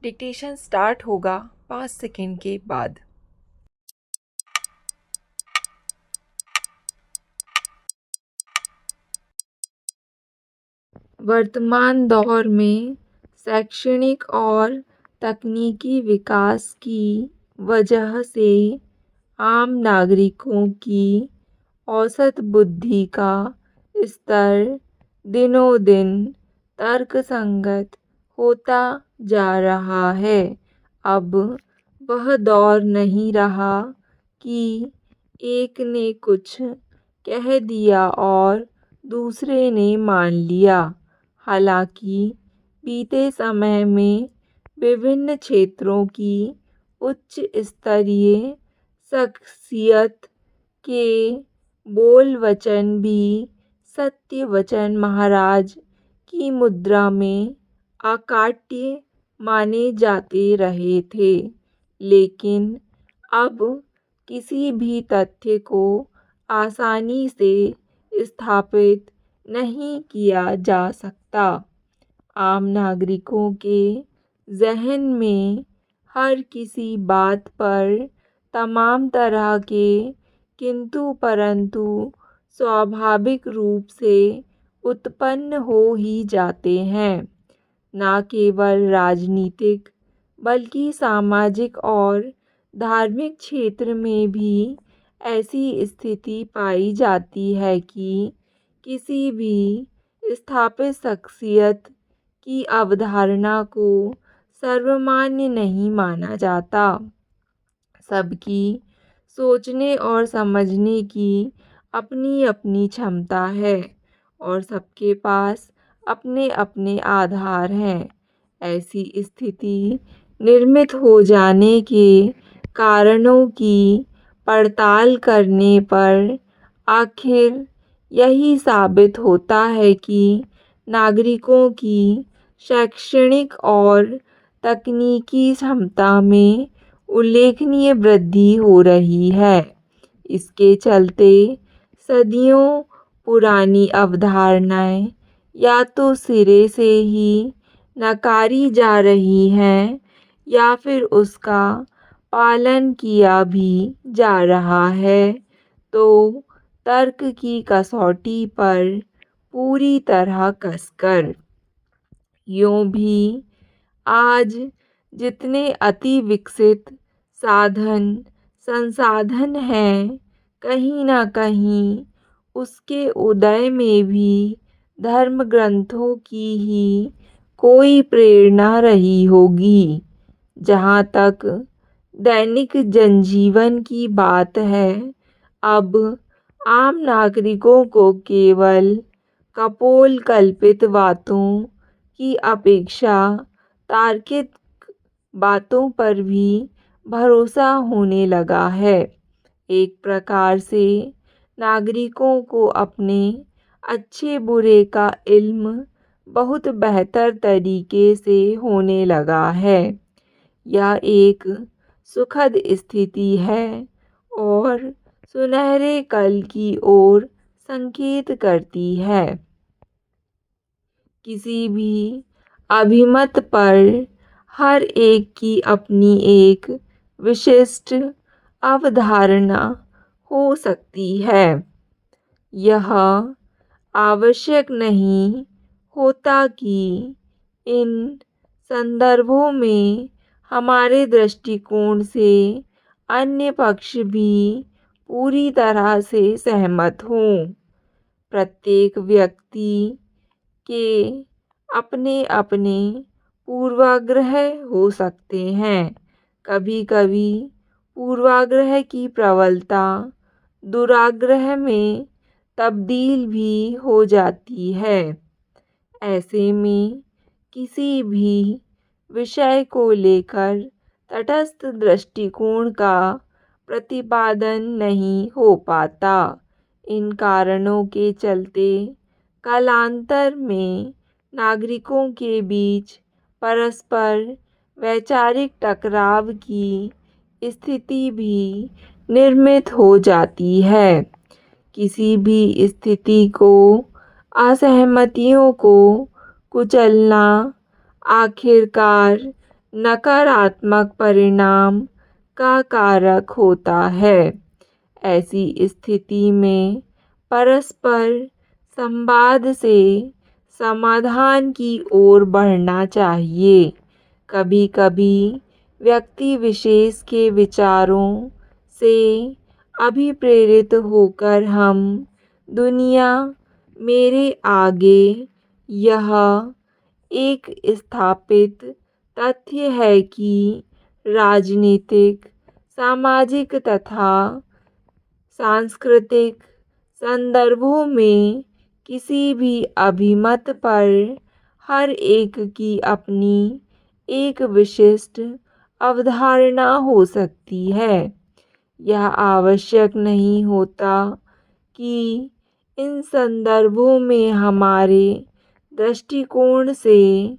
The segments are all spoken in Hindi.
डिक्टेशन स्टार्ट होगा 5 सेकंड के बाद। वर्तमान दौर में शैक्षणिक और तकनीकी विकास की वजह से आम नागरिकों की औसत बुद्धि का स्तर दिनों-दिन तर्कसंगत होता जा रहा है। अब वह दौर नहीं रहा कि एक ने कुछ कह दिया और दूसरे ने मान लिया। हालांकि बीते समय में विभिन्न क्षेत्रों की उच्च स्तरीय शख्सियत के बोल वचन भी सत्यवचन महाराज की मुद्रा में अकाट्य माने जाते रहे थे, लेकिन अब किसी भी तथ्य को आसानी से स्थापित नहीं किया जा सकता। आम नागरिकों के ज़हन में हर किसी बात पर तमाम तरह के किंतु परंतु स्वाभाविक रूप से उत्पन्न हो ही जाते हैं। न केवल राजनीतिक बल्कि सामाजिक और धार्मिक क्षेत्र में भी ऐसी स्थिति पाई जाती है कि किसी भी स्थापित शख्सियत की अवधारणा को सर्वमान्य नहीं माना जाता। सबकी सोचने और समझने की अपनी अपनी क्षमता है और सबके पास अपने अपने आधार हैं। ऐसी स्थिति निर्मित हो जाने के कारणों की पड़ताल करने पर आखिर यही साबित होता है कि नागरिकों की शैक्षणिक और तकनीकी क्षमता में उल्लेखनीय वृद्धि हो रही है। इसके चलते सदियों पुरानी अवधारणाएं या तो सिरे से ही नकारी जा रही हैं या फिर उसका पालन किया भी जा रहा है, तो तर्क की कसौटी पर पूरी तरह कसकर। यूं भी आज जितने अति विकसित संसाधन हैं, कहीं न कहीं उसके उदय में भी धर्म ग्रंथों की ही कोई प्रेरणा रही होगी। जहाँ तक दैनिक जनजीवन की बात है, अब आम नागरिकों को केवल कपोल कल्पित बातों की अपेक्षा तार्किक बातों पर भी भरोसा होने लगा है। एक प्रकार से नागरिकों को अपने अच्छे बुरे का इल्म बहुत बेहतर तरीके से होने लगा है। यह एक सुखद स्थिति है और सुनहरे कल की ओर संकेत करती है। किसी भी अभिमत पर हर एक की अपनी एक विशिष्ट अवधारणा हो सकती है। यह आवश्यक नहीं होता कि इन संदर्भों में हमारे दृष्टिकोण से अन्य पक्ष भी पूरी तरह से सहमत हों। प्रत्येक व्यक्ति के अपने अपने पूर्वाग्रह हो सकते हैं। कभी कभी पूर्वाग्रह की प्रबलता दुराग्रह में तब्दील भी हो जाती है। ऐसे में किसी भी विषय को लेकर तटस्थ दृष्टिकोण का प्रतिपादन नहीं हो पाता। इन कारणों के चलते कालांतर में नागरिकों के बीच परस्पर वैचारिक टकराव की स्थिति भी निर्मित हो जाती है। किसी भी स्थिति को असहमतियों को कुचलना आखिरकार नकारात्मक परिणाम का कारक होता है। ऐसी स्थिति में परस्पर संवाद से समाधान की ओर बढ़ना चाहिए। कभी-कभी व्यक्ति विशेष के विचारों से अभिप्रेरित होकर हम दुनिया मेरे आगे यह एक स्थापित तथ्य है कि राजनीतिक, सामाजिक तथा सांस्कृतिक संदर्भों में किसी भी अभिमत पर हर एक की अपनी एक विशिष्ट अवधारणा हो सकती है। यह आवश्यक नहीं होता कि इन संदर्भों में हमारे दृष्टिकोण से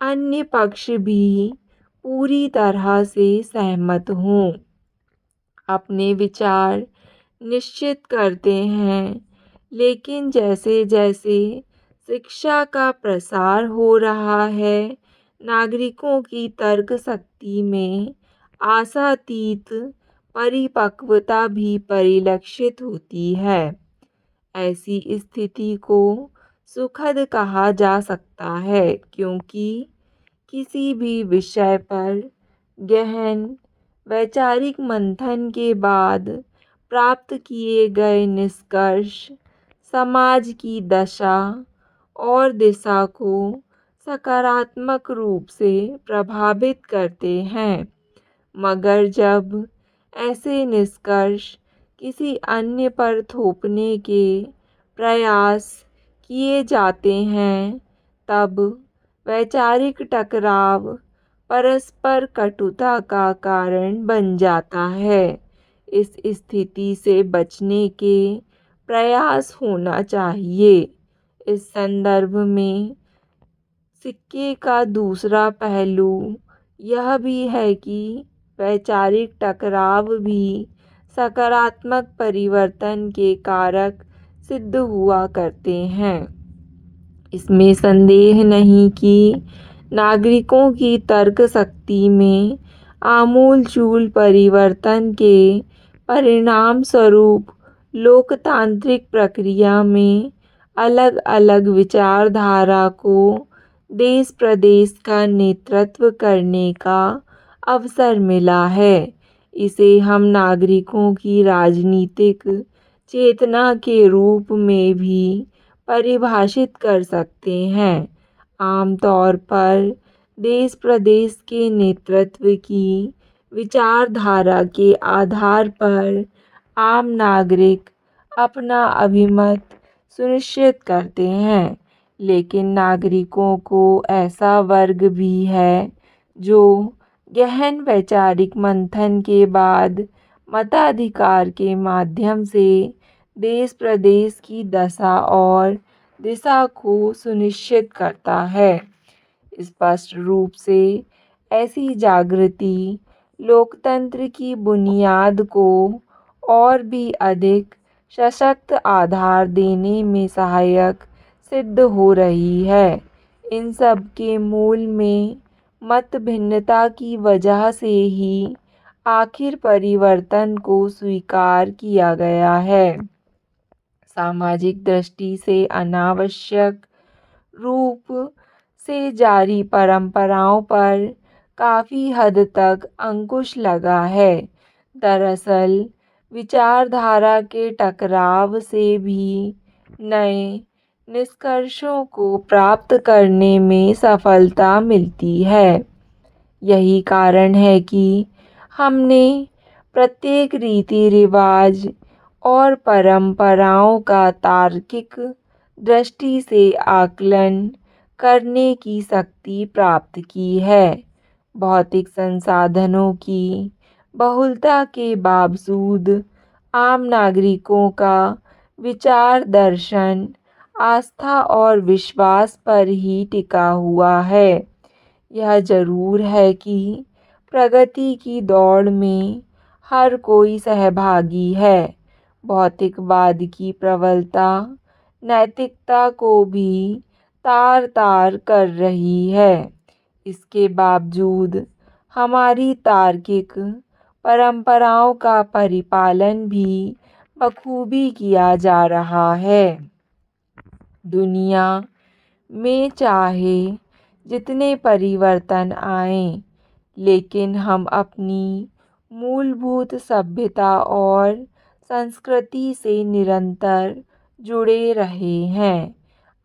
अन्य पक्ष भी पूरी तरह से सहमत हों। अपने विचार निश्चित करते हैं, लेकिन जैसे जैसे शिक्षा का प्रसार हो रहा है, नागरिकों की तर्क शक्ति में आशातीत परिपक्वता भी परिलक्षित होती है। ऐसी स्थिति को सुखद कहा जा सकता है, क्योंकि किसी भी विषय पर गहन वैचारिक मंथन के बाद प्राप्त किए गए निष्कर्ष समाज की दशा और दिशा को सकारात्मक रूप से प्रभावित करते हैं। मगर जब ऐसे निष्कर्ष किसी अन्य पर थोपने के प्रयास किए जाते हैं, तब वैचारिक टकराव परस्पर कटुता का कारण बन जाता है। इस स्थिति से बचने के प्रयास होना चाहिए। इस संदर्भ में सिक्के का दूसरा पहलू यह भी है कि वैचारिक टकराव भी सकारात्मक परिवर्तन के कारक सिद्ध हुआ करते हैं। इसमें संदेह नहीं कि नागरिकों की तर्क शक्ति में आमूल-चूल परिवर्तन के परिणाम स्वरूप लोकतांत्रिक प्रक्रिया में अलग-अलग विचारधारा को देश-प्रदेश का नेतृत्व करने का अवसर मिला है। इसे हम नागरिकों की राजनीतिक चेतना के रूप में भी परिभाषित कर सकते हैं। आमतौर पर देश-प्रदेश के नेतृत्व की विचारधारा के आधार पर आम नागरिक अपना अभिमत सुनिश्चित करते हैं, लेकिन नागरिकों को ऐसा वर्ग भी है जो गहन वैचारिक मंथन के बाद मताधिकार के माध्यम से देश-प्रदेश की दशा और दिशा को सुनिश्चित करता है। स्पष्ट रूप से ऐसी जागृति लोकतंत्र की बुनियाद को और भी अधिक सशक्त आधार देने में सहायक सिद्ध हो रही है। इन सब के मूल में मत भिन्नता की वजह से ही आखिर परिवर्तन को स्वीकार किया गया है। सामाजिक दृष्टि से अनावश्यक रूप से जारी परंपराओं पर काफ़ी हद तक अंकुश लगा है। दरअसल विचारधारा के टकराव से भी नए निष्कर्षों को प्राप्त करने में सफलता मिलती है। यही कारण है कि हमने प्रत्येक रीति-रिवाज और परंपराओं का तार्किक दृष्टि से आकलन करने की शक्ति प्राप्त की है। भौतिक संसाधनों की बहुलता के बावजूद आम नागरिकों का विचार दर्शन आस्था और विश्वास पर ही टिका हुआ है। यह जरूर है कि प्रगति की दौड़ में हर कोई सहभागी है। भौतिकवाद की प्रबलता नैतिकता को भी तार-तार कर रही है। इसके बावजूद हमारी तार्किक परंपराओं का परिपालन भी बखूबी किया जा रहा है। दुनिया में चाहे जितने परिवर्तन आएं, लेकिन हम अपनी मूलभूत सभ्यता और संस्कृति से निरंतर जुड़े रहे हैं।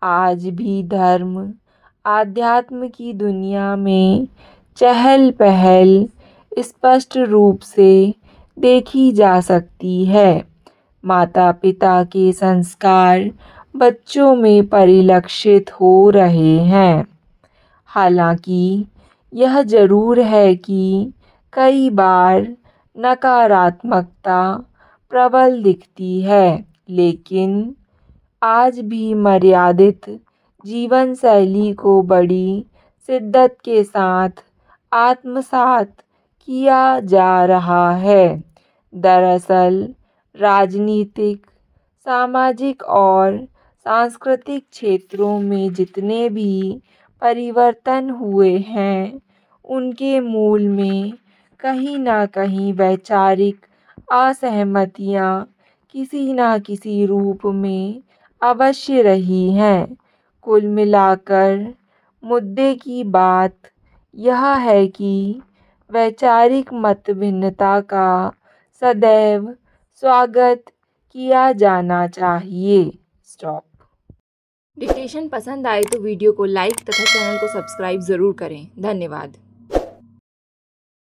आज भी धर्म आध्यात्म की दुनिया में चहल पहल स्पष्ट रूप से देखी जा सकती है। माता पिता के संस्कार बच्चों में परिलक्षित हो रहे हैं। हालांकि यह जरूर है कि कई बार नकारात्मकता प्रबल दिखती है, लेकिन आज भी मर्यादित जीवन शैली को बड़ी शिद्दत के साथ आत्मसात किया जा रहा है। दरअसल राजनीतिक, सामाजिक और सांस्कृतिक क्षेत्रों में जितने भी परिवर्तन हुए हैं, उनके मूल में कहीं न कहीं वैचारिक असहमतियाँ किसी न किसी रूप में अवश्य रही हैं। कुल मिलाकर मुद्दे की बात यह है कि वैचारिक मतभिन्नता का सदैव स्वागत किया जाना चाहिए। स्टॉप। डिक्टेशन पसंद आए तो वीडियो को लाइक तथा चैनल को सब्सक्राइब ज़रूर करें। धन्यवाद।